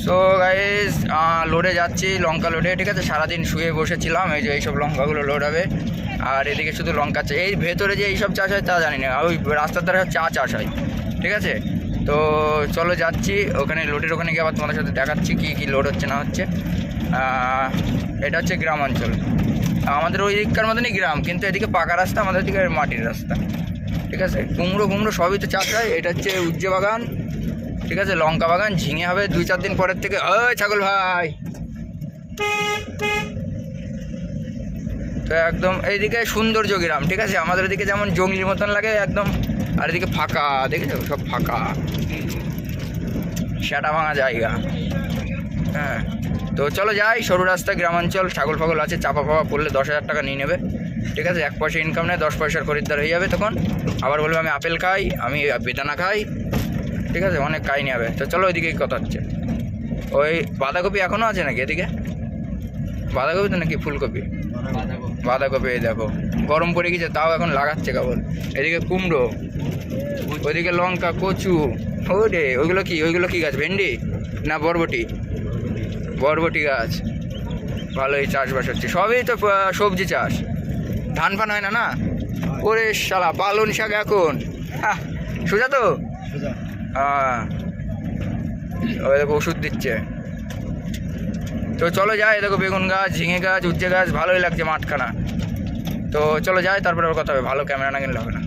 So guys লোডে যাচ্ছি, লঙ্কা লোডে। ঠিক আছে, সারাদিন শুয়ে বসেছিলাম, এই যে এইসব লঙ্কাগুলো লোড হবে। আর এদিকে শুধু লঙ্কা চাষ, এই ভেতরে যে এইসব চাষ হয় তা জানি না, ওই রাস্তার ধারে চা চাষ হয়। ঠিক আছে, তো চলো যাচ্ছি ওখানে, লোডের ওখানে গিয়ে আবার তোমাদের সাথে দেখাচ্ছি কী কী লোড হচ্ছে না হচ্ছে। এটা হচ্ছে গ্রাম অঞ্চল, আমাদের ওই দিককার মতনই গ্রাম, কিন্তু এদিকে পাকা রাস্তা, আমাদের দিকে মাটির রাস্তা। ঠিক আছে, কুমড়ো সবই তো চাষ হয়। এটা হচ্ছে উজ্জে বাগান, ঠিক আছে, লঙ্কা বাগান। ঝিঙে হবে 2-4 দিন পরের থেকে। ওই ছাগল ভাই, তো একদম এইদিকে সৌন্দর্য গ্রাম। ঠিক আছে, আমাদের এদিকে যেমন জঙ্গলির মতন লাগে একদম, আর এদিকে ফাঁকা, দেখেছো সব ফাঁকা, সেটা ভাঙা জায়গা। হ্যাঁ, তো চলো যাই, সরু রাস্তা, গ্রামাঞ্চল, ছাগল ফাগল আছে, চাপা ফাপা পড়লে 10,000 টাকা নিয়ে নেবে। ঠিক আছে, 1 পয়সা ইনকাম নেই, 10 পয়সার খরিদ্দার হয়ে যাবে তখন। আবার বলবে আমি আপেল খাই, আমি বেদানা খাই। ঠিক আছে, অনেক কাহিনি হবে। তো চলো ওইদিকেই কথা হচ্ছে। ওই বাঁধাকপি এখনও আছে নাকি এদিকে? বাঁধাকপি তো নাকি ফুলকপি? বাঁধাকপি, এই দেখো গরম পড়ে গেছে, তাও এখন লাগাচ্ছে কেবল। এদিকে কুমড়ো, ওইদিকে লঙ্কা, কচু। ওরে ওইগুলো কি গাছ? ভেন্ডি না বরবটি? বরবটি গাছ। ভালোই চাষবাস হচ্ছে, সবই তো সবজি চাষ। ধান ফান হয় না না? ওরে শালা, পালন শাক এখন সোজা তো। হ্যাঁ, ওই দেখো ওষুধ দিচ্ছে। তো চলো যাই, দেখো বেগুন গাছ, ঝিঙে গাছ, উচ্ছে গাছ, ভালোই লাগছে মাঠখানা। তো চলো যাই, তারপরে ওর কথা হবে, ভালো ক্যামেরা না কিনলে হবে না।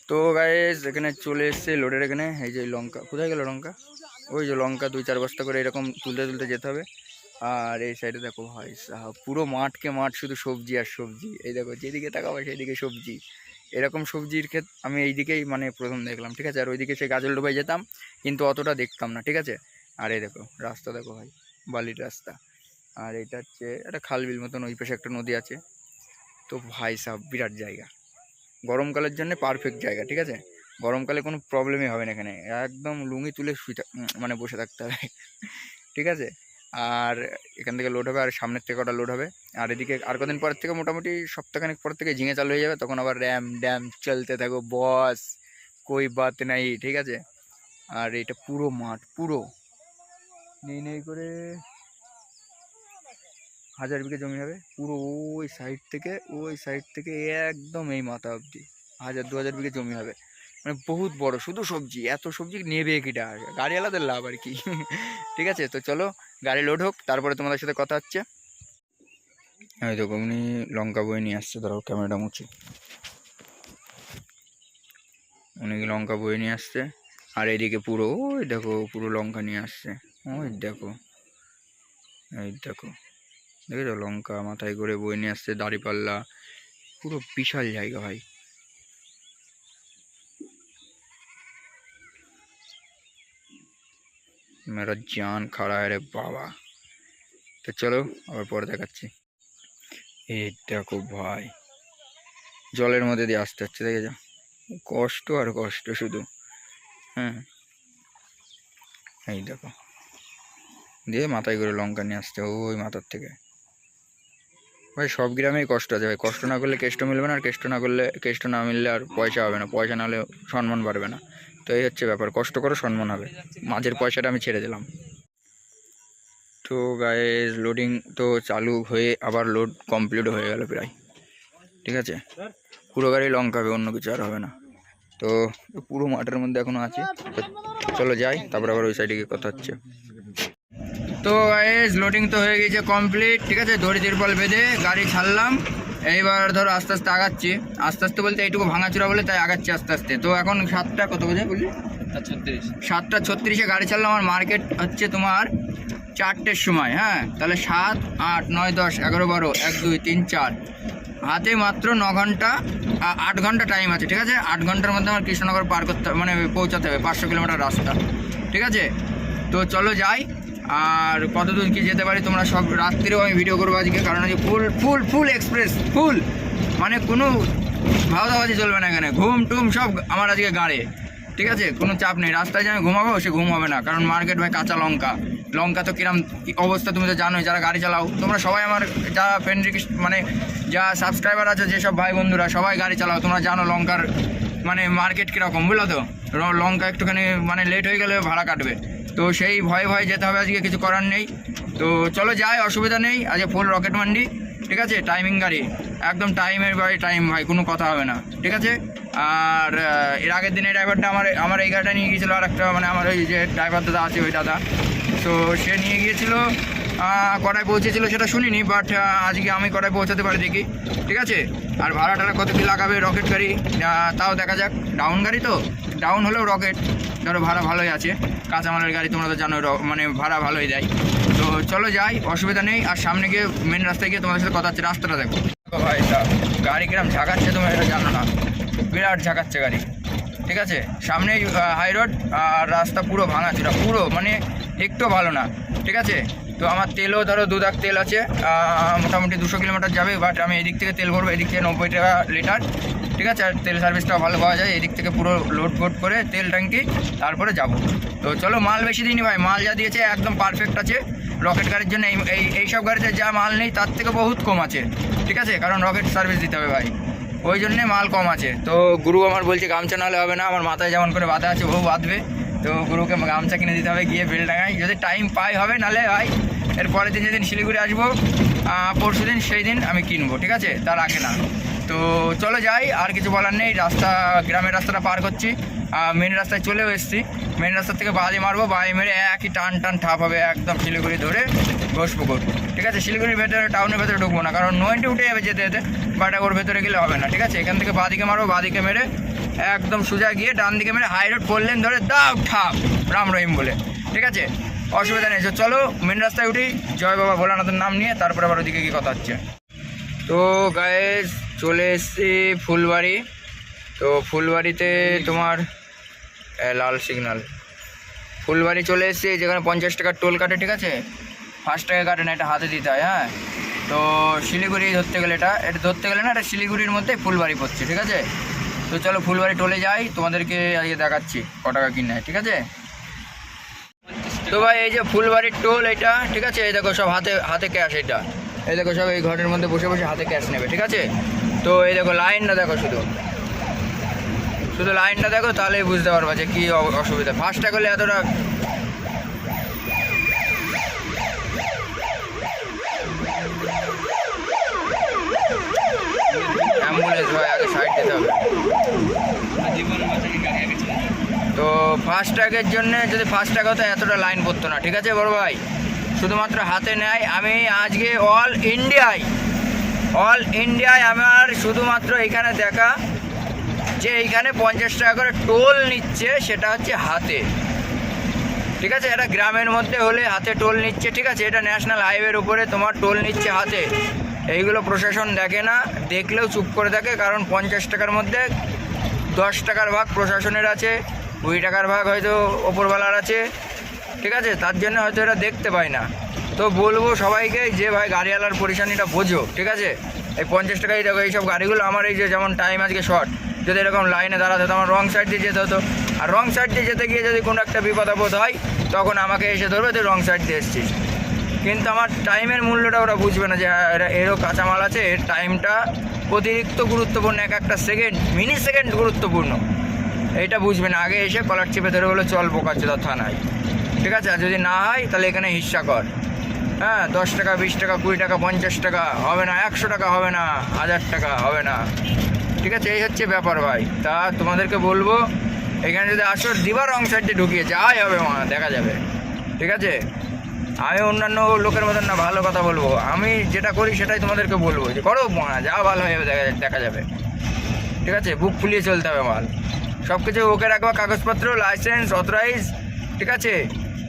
তো গাইস এখানে চলে এসছে লোডের এখানে। এই যে লঙ্কা, কোথায় গেল লঙ্কা? ওই যে লঙ্কা 2-4 বস্তা করে এরকম তুলতে তুলতে যেতে হবে। আর এই সাইডে দেখো ভাই সাহাব, পুরো মাঠকে মাঠ, শুধু সবজি আর সবজি। এই দেখো যেদিকে তাকাবো সেদিকে সবজি। এরকম সবজির ক্ষেত আমি এইদিকেই মানে প্রথম দেখলাম। ঠিক আছে, আর ওইদিকে সে গাজল ডোবায় যেতাম, কিন্তু অতটা দেখতাম না। ঠিক আছে, আর এই দেখো রাস্তা, দেখো ভাই বালির রাস্তা। আর এটা হচ্ছে একটা খালবিল মতন, ওই পাশে একটা নদী আছে। তো ভাই সাহেব বিরাট জায়গা, গরমকালের জন্য পারফেক্ট জায়গা। ঠিক আছে, গরমকালে কোনো প্রবলেমই হবে না এখানে, একদম লুঙ্গি তুলে মানে বসে থাকতে হবে। ঠিক আছে, আর এখান থেকে লোড হবে, আর সামনের থেকে ওটা লোড হবে। আর এদিকে আর কদিন পরের থেকে, মোটামুটি সপ্তাহখানেক পর থেকে ঝিঙে চালু হয়ে যাবে, তখন আবার ড্যাম চলতে থাকো বস, কই বাত নাই। ঠিক আছে, আর এটা পুরো মাঠ, পুরো নেই করে 1000 বিঘে জমি হবে পুরো, ওই সাইড থেকে একদম এই মাথা অবধি 1000-2000 বিঘে জমি হবে, মানে বহুত বড়। শুধু সবজি, এত সবজি নেবে কিটা, গাড়িওয়ালাদের লাভ আর কি। ঠিক আছে, তো চলো গাড়ি লোড হোক, তারপরে তোমাদের সাথে কথা হচ্ছে। এই দেখো উনি লঙ্কা বয়ে নিয়ে আসছে, ধরো ক্যামেরাটা মুছি। উনি লঙ্কা বয়ে নিয়ে আসছে, আর এইদিকে পুরো ওই দেখো পুরো লঙ্কা নিয়ে আসছে। ওই দেখো, এই দেখো, দেখেছো লঙ্কা মাথায় করে বয়ে নিয়ে আসছে, দাঁড়িপাল্লা, পুরো বিশাল জায়গা ভাই। মেরা জান খাড়া है रे বাবা। তো চলো আবার পরে দেখাচ্ছি। এই দেখো ভাই, জলের মধ্যে দিয়ে আসতে হচ্ছে, দেখে যাও, কষ্ট আর কষ্ট শুধু। হ্যাঁ, এই দেখো, দিয়ে মাথায় করে লঙ্কা নিয়ে আসতে, ওই মাথার থেকে। ভাই সব গ্রামেই কষ্ট আছে ভাই, কষ্ট না করলে কেষ্ট মিলবে না, আর কেষ্ট না মিললে আর পয়সা হবে না, পয়সা না হলে সম্মান বাড়বে না। তো এই হচ্ছে ব্যাপার, কষ্ট করো সম্মান হবে। মাঝের পয়সাটা আমি ছেড়ে দিলাম। তো গাইস লোডিং তো চালু হয়ে আবার লোড কমপ্লিট হয়ে গেল প্রায়। ঠিক আছে, পুরো গাড়ি লঙ্কা হবে, অন্য কিছু আর হবে না। তো পুরো মাঠের মধ্যে এখনো আছে, তো চলো যাই, তারপর আবার ওই সাইডে গিয়ে কথা হচ্ছে। তো গাইস লোডিং তো হয়ে গেছে কমপ্লিট। ঠিক আছে, দড়ি তিরপল বেঁধে গাড়ি ছাড়লাম। এইবার ধরো আস্তে আস্তে আগাচ্ছি, আস্তে আস্তে বলতে এইটুকু ভাঙাচোরা বলে তাই আগাচ্ছি আস্তে আস্তে। তো এখন 7টা কত বাজে বললি? 7টা 36-এ গাড়ি ছাড়লাম। আমার মার্কেট হচ্ছে তোমার 4টের সময়। হ্যাঁ, তাহলে 7, 8, 9, 10, 11, 12, 1, 2, 3, 4, হাতে মাত্র 9 ঘন্টা, 8 ঘন্টা টাইম আছে। ঠিক আছে, 8 ঘন্টার মধ্যে আমার কৃষ্ণনগর পার করতে মানে পৌঁছাতে হবে, 500 কিলোমিটার রাস্তা। ঠিক আছে, তো চলো যাই। আর কত দূর কি যেতে পারি তোমরা সব রাত্রিরেও আমি ভিডিও করবো আজকে, কারণ আজকে ফুল এক্সপ্রেস, ফুল মানে কোনো ভাওতাবাজি চলবে না এখানে, ঘুম টুম সব আমার আজকে গাড়ে। ঠিক আছে, কোনো চাপ নেই, রাস্তায় যে আমি ঘুমাবো সে ঘুম হবে না, কারণ মার্কেট ভাই কাঁচা লঙ্কা তো কিরম অবস্থা তুমি তো জানোই, যারা গাড়ি চালাও তোমরা সবাই, আমার যারা ফ্রেন্ড রিকোয়েস্ট মানে যা সাবস্ক্রাইবার আছে, যেসব ভাই বন্ধুরা সবাই গাড়ি চালাও, তোমরা জানো লঙ্কার মানে মার্কেট কীরকম, বুঝলো তো। লঙ্কা একটুখানি মানে লেট হয়ে গেলে ভাড়া কাটবে। তো সেই ভয়ে ভয়ে যেতে হবে আজকে, কিছু করার নেই। তো চলো যাই, অসুবিধা নেই। আজকে ফুল রকেট মান্ডি, ঠিক আছে। টাইমিং গাড়ি, একদম টাইমের বাই টাইম ভাই, কোনো কথা হবে না, ঠিক আছে। আর এর আগের দিনে ড্রাইভারটা আমার এই গাড়িটা নিয়ে গিয়েছিলো, আর একটা মানে আমার ওই যে ড্রাইভার দাদা আছে ওই দাদা, তো সে নিয়ে গিয়েছিলো, কটায় পৌঁছেছিল সেটা শুনিনি, বাট আজকে আমি কটায় পৌঁছাতে পারি দেখি, ঠিক আছে। আর ভাড়া টাড়া কত কী লাগাবে রকেট গাড়ি তাও দেখা যাক। ডাউন গাড়ি তো, ডাউন হলেও রকেট ধরো ভাড়া ভালোই আছে, কাঁচামালের গাড়ি তোমরা তো জানো, মানে ভাড়া ভালোই দেয়। তো চলো যাই, অসুবিধা নেই। আর সামনে গিয়ে মেন রাস্তায় গিয়ে তোমাদের সাথে কথা হচ্ছে, রাস্তাটা দেখো ভাই, গাড়ি কিরম ঝাঁকাচ্ছে তোমরা এটা জানো না, বিরাট ঝাঁকাচ্ছে গাড়ি, ঠিক আছে। সামনেই হাই রোড, আর রাস্তা পুরো ভাঙা ছিল, পুরো মানে একটু ভালো না, ঠিক আছে। তো আমার তেলও ধরো 2 দাগ তেল আছে, মোটামুটি 200 কিলোমিটার যাবে, বাট আমি এদিক থেকে তেল ভরবো, এদিক থেকে 90 টাকা লিটার, ঠিক আছে। আর তেল সার্ভিসটাও ভালো পাওয়া যায়, এদিক থেকে পুরো লোড ফোড করে তেল ট্যাঙ্কি তারপরে যাব। তো চলো, মাল বেশি দিনই ভাই, মাল যা দিয়েছে একদম পারফেক্ট আছে রকেট গাড়ির জন্য। এইসব গাড়িতে যা মাল নেই তার থেকে বহুত কম আছে, ঠিক আছে, কারণ রকেট সার্ভিস দিতে হবে ভাই, ওই জন্যে মাল কম আছে। তো গুরু আমার বলছে গামছা নাহলে হবে না, আমার মাথায় যেমন করে বাঁধা আছে ও বাঁধবে, তো গুরুকে গামছা কিনে দিতে হবে, গিয়ে বেলডাঙায় যদি টাইম পাই হবে, নাহলে ভাই এর পরের দিন যেদিন শিলিগুড়ি আসবো পরশু দিন, সেই দিন আমি কিনবো, ঠিক আছে, তার আগে না। তো চলো যাই, আর কিছু বলার নেই। রাস্তা, গ্রামের রাস্তাটা পার করছি, মেন রাস্তায় চলেও এসেছি। মেন রাস্তা থেকে বাজে মারবো, বাজে মেরে একই টান টান ঠাপ হবে একদম শিলিগুড়ি ধরে ঘোষপুকুর, ঠিক আছে। শিলিগুড়ির ভেতরে, টাউনের ভেতরে ঢুকবো না, কারণ 90 উঠে যাবে যেতে যেতে, বাট ওর ভেতরে গেলে হবে না, ঠিক আছে। এখান থেকে বাঁদিকে মারবো, বাঁদিকে মেরে একদম সোজা গিয়ে ডান দিকে মেরে হাই রোড 4 লেন ধরে দাও ঠাপ রাম রহিম বলে, ঠিক আছে, অসুবিধা নেই। চলো মেন রাস্তায় উঠি, জয় বাবা ভোলানাথের নাম নিয়ে, তারপরে আবার ওদিকে কি কথা হচ্ছে। তো গায়েস চলে এসেছি ফুলবাড়ি। তো ফুলবাড়িতে তোমার লাল সিগন্যাল, ফুলবাড়ি চলে এসেছি, যেখানে 50 টাকার টোল কাটে, ঠিক আছে। 5 টাকা কাটে না, এটা হাতে দিতে হয়, হ্যাঁ। তো শিলিগুড়ি ধরতে গেলে এটা ধরতে গেলে না, এটা শিলিগুড়ির মধ্যে ফুলবাড়ি পড়ছে, ঠিক আছে। তো চলো ফুলবাড়ি টোলে যাই, তোমাদেরকে আজকে দেখাচ্ছি ক টাকা কি নেয়, ঠিক আছে। তো ভাই এই যে ফুলবাড়ির টোল এটা, ঠিক আছে, এই দেখো সব হাতে ক্যাশ, এটা এই দেখো সব এই ঘরের মধ্যে বসে বসে হাতে ক্যাশ নেবে, ঠিক আছে। তো এই দেখো লাইনটা দেখো, শুধু লাইনটা দেখো, তাহলেই বুঝতে পারবা যে কী অসুবিধা। ফাস্টটা করলে এতটা অ্যাম্বুলেন্স হয়, আগে সাইড দিতে হবে। তো ফাস্ট্যাগের জন্য যদি ফাস্ট্যাগ হতো এতটা লাইন পড়তো না, ঠিক আছে বড় ভাই। শুধুমাত্র হাতে নেয়। আমি আজকে অল ইন্ডিয়ায় আমার শুধুমাত্র এখানে দেখা যে এইখানে 50 টাকা করে টোল নিচ্ছে, সেটা হচ্ছে হাতে, ঠিক আছে। এটা গ্রামের মধ্যে হলে হাতে টোল নিচ্ছে, ঠিক আছে। এটা ন্যাশনাল হাইওয়ের উপরে তোমার টোল নিচ্ছে হাতে। এইগুলো প্রশাসন দেখে না, দেখলেও চুপ করে থাকে, কারণ 50 টাকার মধ্যে 10 টাকার ভাগ প্রশাসনের আছে, 20 টাকার ভাগ হয়তো ওপরওয়ালার আছে, ঠিক আছে। তার জন্য হয়তো এরা দেখতে পায় না। তো বলবো সবাইকে যে ভাই গাড়িওয়ালার পরিশানিটা বোঝো, ঠিক আছে। এই 50 টাকাই দেখো, এইসব গাড়িগুলো আমার এই যে যেমন টাইম আজকে শর্ট, যদি এরকম লাইনে দাঁড়াতে হতো আমার রং সাইড দিয়ে যেতে হতো, আর রং সাইড দিয়ে যেতে গিয়ে যদি কোনো একটা বিপদ আপদ হয় তখন আমাকে এসে ধরবে তুই রং সাইড দিয়ে এসছিস। কিন্তু আমার টাইমের মূল্যটা ওরা বুঝবে না যে এরও কাঁচামাল আছে, এর টাইমটা অতিরিক্ত গুরুত্বপূর্ণ, একটা সেকেন্ড মিনি সেকেন্ড গুরুত্বপূর্ণ, এইটা বুঝবে না। আগে এসে কলার চেপে ধরে বলে চল বোকাচোদা থানায়, ঠিক আছে। আর যদি না হয় তাহলে এখানে হিস্সা কর, হ্যাঁ, 10 টাকা 20 টাকা 20 টাকা 50 টাকা হবে না, 100 টাকা হবে না, 1000 টাকা হবে না, ঠিক আছে। এই হচ্ছে ব্যাপার ভাই। তা তোমাদেরকে বলবো এখানে যদি আসো দিবা রং সাইডে ঢুকিয়ে যাই হবে, দেখা যাবে, ঠিক আছে। আমি অন্যান্য লোকের মতন না ভালো কথা বলবো, আমি যেটা করি সেটাই তোমাদেরকে বলবো যে করো, যা ভালো হয়ে যাবে দেখা যাবে, ঠিক আছে। বুক ফুলিয়ে চলতে হবে, মাল সব কিছু ওকে রাখবা, কাগজপত্র লাইসেন্স অথরাইজ, ঠিক আছে,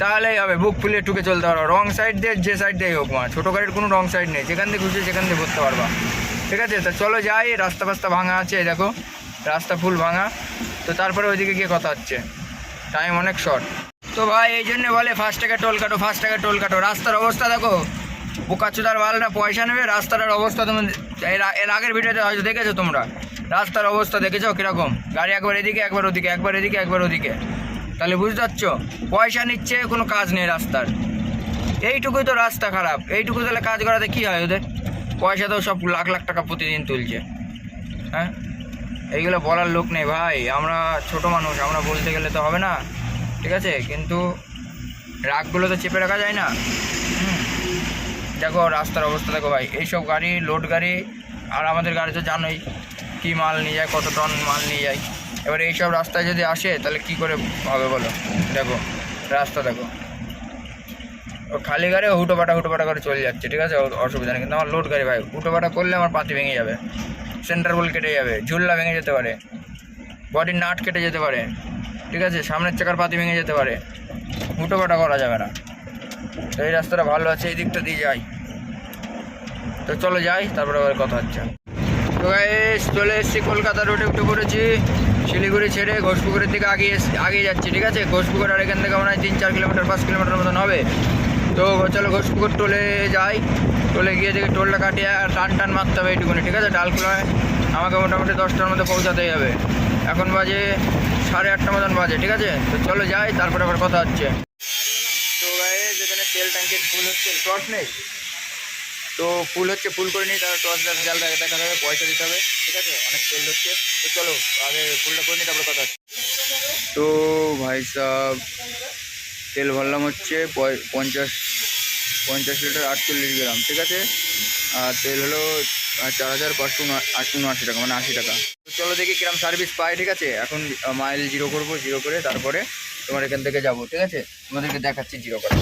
তাহলেই হবে। বুক ফুলিয়ে টুকে চলতে পারবা, রং সাইড দিয়ে যে সাইড দিয়েই হোক, ছোটো গাড়ির কোনো রং সাইড নেই, যেখান দিয়ে খুশি সেখান দিয়ে ভরতে পারবা, ঠিক আছে। তা চলো যাই, রাস্তা ফাস্তা ভাঙা আছে, দেখো রাস্তা ফুল ভাঙা। তো তারপরে ওইদিকে গিয়ে কথা হচ্ছে, টাইম অনেক শর্ট। তো ভাই এই জন্যে বলে 5 টাকা টোল কাটো, 5 টাকা টোল কাটো। রাস্তার অবস্থা দেখো, বোকাচোদার বালটা পয়সা নেবে, রাস্তাটার অবস্থা তুমি এর আগের ভিডিওতে হয়তো দেখেছো তোমরা, রাস্তার অবস্থা দেখেছো কীরকম, গাড়ি একবার এদিকে একবার ওদিকে, একবার এদিকে একবার ওদিকে, তাহলে বুঝতে পারছো পয়সা নিচ্ছে, কোনো কাজ নেই রাস্তার। এইটুকুই তো রাস্তা খারাপ, এইটুকু তাহলে কাজ করাতে কী হয় ওদের, পয়সা তো সব লাখ লাখ টাকা প্রতিদিন তুলছে, হ্যাঁ। এইগুলো বলার লোক নেই ভাই, আমরা ছোট মানুষ, আমরা বলতে গেলে তো হবে না, ঠিক আছে। কিন্তু রাগগুলো তো চেপে রাখা যায় না। দেখো রাস্তার অবস্থা দেখো ভাই, এইসব গাড়ি লোড গাড়ি, আর আমাদের গাড়ি তো জানোই কী মাল নিয়ে যায়, কত টন মাল নিয়ে যায়। এবার এইসব রাস্তায় যদি আসে তাহলে কি করে হবে বলো। দেখো রাস্তা দেখো, ও খালি গাড়ি হুটোপাটা করে চলে যাচ্ছে, ঠিক আছে, অসুবিধা নেই। কিন্তু আমার লোড গাড়ি ভাই, হুটোপাটা করলে আমার পাতি ভেঙে যাবে, সেন্টার বল কেটে যাবে, ঝুল্লা ভেঙে যেতে পারে, বডির নাট কেটে যেতে পারে, ঠিক আছে, সামনের চাকার পাতি ভেঙে যেতে পারে, হুটোপাটা করা যাবে না। তো এই রাস্তাটা ভালো আছে, এই দিকটা দিয়ে যাই। তো চলো যাই, তারপরে আবার কথা হচ্ছে। তো গাইস চলে এসেছি কলকাতা রোডে, উঠে পড়েছি। শিলিগুড়ি ছেড়ে ঘোষপুকুরের দিকে আগিয়ে যাচ্ছি, ঠিক আছে। ঘোষপুকুর আর এখান থেকে মনে হয় 3-4 কিলোমিটার 5 কিলোমিটার মতন হবে। তো চলো ঘোষপুকুর টোলে যাই, টোলে গিয়ে দেখি টোলটা কাটিয়ে আর টান মারতে হবে এইটুকুনি, ঠিক আছে। ডালখোলায় আমাকে মোটামুটি 10টার মধ্যে পৌঁছাতেই হবে। এখন বাজে 8:30 মতন বাজে, ঠিক আছে। তো চলো যাই, তারপরে আবার কথা হচ্ছে। তো গাইস এখানে তেল ট্যাঙ্কের ফুল হচ্ছে, টর্চ নেই তো ফুল হচ্ছে, ফুল করে নিই, তারপর টর্চ জাল দেখা যাবে, পয়সা দিতে হবে, ঠিক আছে। অনেক তেল হচ্ছে, তো চলো আগে ফুলটা করে নিই, তারপরে কথা হচ্ছে। তো ভাই সাহেব তেল ভরলাম হচ্ছে 50 লিটার 48 গ্রাম, ঠিক আছে। আর তেল হলো 4,579 টাকা, মানে 80 টাকা। তো চলো দেখি কিরম সার্ভিস পাই, ঠিক আছে। এখন মাইল জিরো করবো, জিরো করে তারপরে তোমার এখান থেকে যাবো, ঠিক আছে, তোমাদেরকে দেখাচ্ছি জিরো করে।